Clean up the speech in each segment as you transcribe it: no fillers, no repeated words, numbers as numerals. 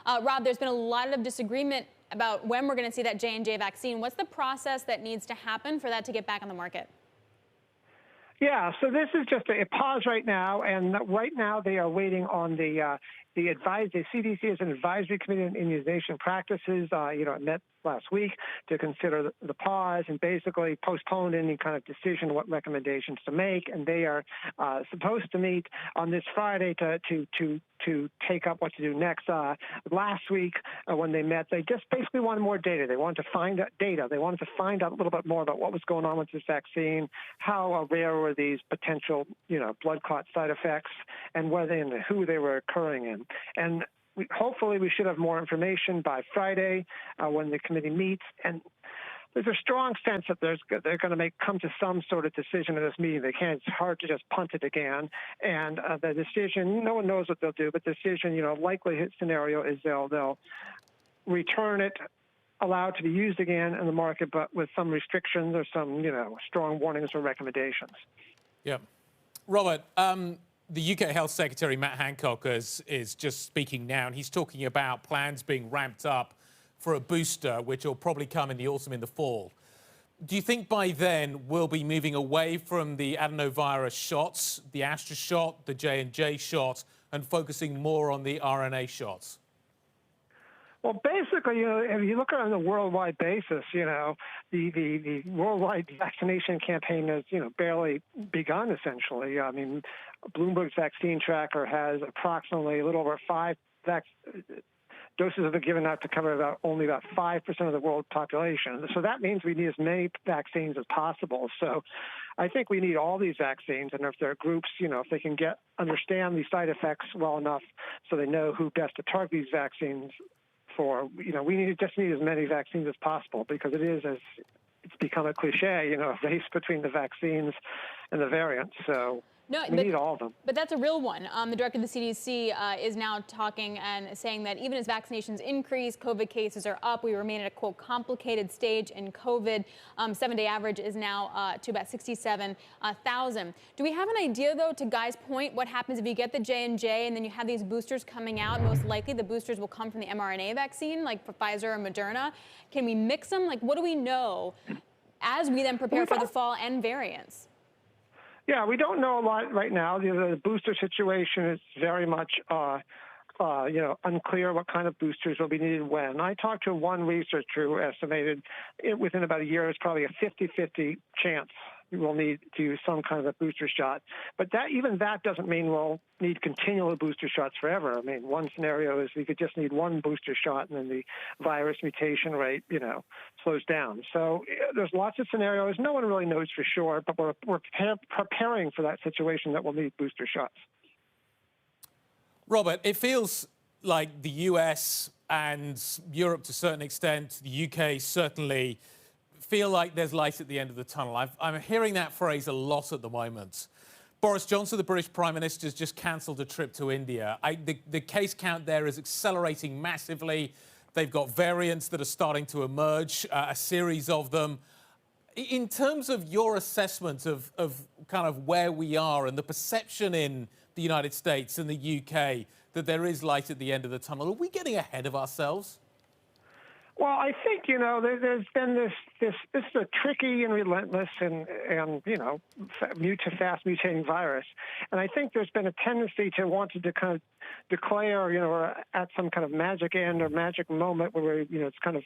Rob, there's been a lot of disagreement about when we're going to see that J&J vaccine. What's the process that needs to happen for that to get back on the market? Yeah, so this is just a pause right now, and right now they are waiting on the CDC as an advisory committee on immunization practices. It met last week to consider the pause and basically postpone any kind of decision what recommendations to make. And they are supposed to meet on this Friday to take up what to do next. Last week when they met, they just basically wanted more data. They wanted to find out data. They wanted to find out a little bit more about what was going on with this vaccine, how rare were these potential, blood clot side effects, and whether and who they were occurring in. And hopefully we should have more information by Friday when the committee meets. And there's a strong sense that they're going to come to some sort of decision in this meeting. It's hard to just punt it again. And the decision, no one knows what they'll do, but the decision, likely scenario is they'll return it, allow it to be used again in the market, but with some restrictions or some, strong warnings or recommendations. Yeah. Robert, the UK Health Secretary, Matt Hancock, is just speaking now, and he's talking about plans being ramped up for a booster, which will probably come in the autumn, in the fall. Do you think by then we'll be moving away from the adenovirus shots, the Astra shot, the J&J shot, and focusing more on the RNA shots? Well, basically, if you look on a worldwide basis, the worldwide vaccination campaign has, barely begun, essentially. I mean, Bloomberg's vaccine tracker has approximately a little over 5 doses have been given out to cover only about 5% of the world population. So that means we need as many vaccines as possible. So I think we need all these vaccines. And if there are groups, if they can understand these side effects well enough so they know who best to target these vaccines for, we just need as many vaccines as possible, because it's become a cliche, a race between the vaccines and the variants. So we need all of them. But that's a real one. The director of the CDC is now talking and saying that even as vaccinations increase, COVID cases are up. We remain at a, quote, complicated stage in COVID. 7-day average is now to about 67,000. Do we have an idea, though, to Guy's point, what happens if you get the J&J and then you have these boosters coming out? Most likely the boosters will come from the mRNA vaccine, like for Pfizer or Moderna. Can we mix them? Like, what do we know as we then prepare for the fall and variants? Yeah, we don't know a lot right now. The booster situation is very much, unclear what kind of boosters will be needed when. I talked to one researcher who estimated within about a year, there's probably a 50-50 chance we'll need to use some kind of a booster shot. But even that doesn't mean we'll need continual booster shots forever. I mean, one scenario is we could just need one booster shot and then the virus mutation rate, slows down. So there's lots of scenarios. No one really knows for sure, but we're preparing for that situation that we'll need booster shots. Robert, it feels like the US and Europe to a certain extent, the UK certainly, feel like there's light at the end of the tunnel. I'm hearing that phrase a lot at the moment. Boris Johnson, the British Prime Minister, has just cancelled a trip to India. The case count there is accelerating massively. They've got variants that are starting to emerge, a series of them. In terms of your assessment of kind of where we are and the perception in the United States and the UK that there is light at the end of the tunnel, are we getting ahead of ourselves? Well, I think, there's been this is a tricky and relentless and fast mutating virus. And I think there's been a tendency to want to kind of declare, we're at some kind of magic end or magic moment where, it's kind of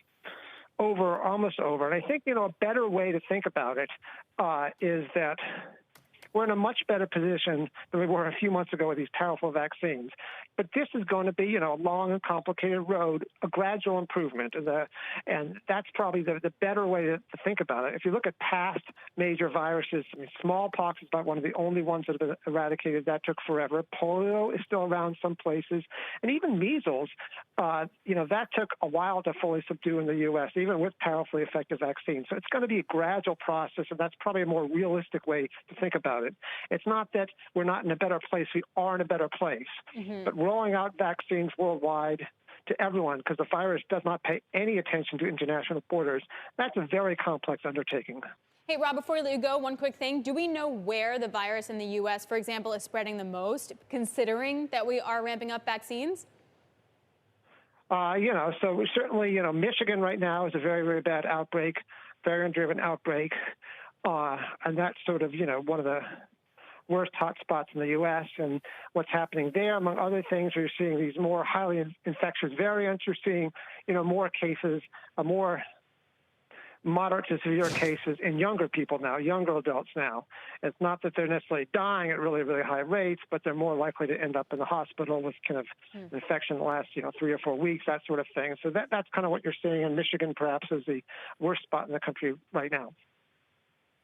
over, almost over. And I think, a better way to think about it is that we're in a much better position than we were a few months ago with these powerful vaccines. But this is going to be, a long and complicated road, a gradual improvement. And that's probably the better way to think about it. If you look at past major viruses, smallpox is about one of the only ones that have been eradicated. That took forever. Polio is still around some places. And even measles, that took a while to fully subdue in the U.S., even with powerfully effective vaccines. So it's going to be a gradual process, and that's probably a more realistic way to think about it. It's not that we're not in a better place. We are in a better place. Mm-hmm. But rolling out vaccines worldwide to everyone, because the virus does not pay any attention to international borders, that's a very complex undertaking. Hey, Rob, before we let you go, one quick thing. Do we know where the virus in the U.S., for example, is spreading the most, considering that we are ramping up vaccines? So certainly, Michigan right now is a very, very bad outbreak, variant-driven outbreak, and that's sort of, one of the worst hotspots in the U.S. And what's happening there, among other things, you're seeing these more highly infectious variants. You're seeing, more cases, more moderate to severe cases in younger people now, younger adults now. It's not that they're necessarily dying at really, really high rates, but they're more likely to end up in the hospital with kind of infection that lasts, 3 or 4 weeks, that sort of thing. So that's kind of what you're seeing in Michigan, perhaps, is the worst spot in the country right now.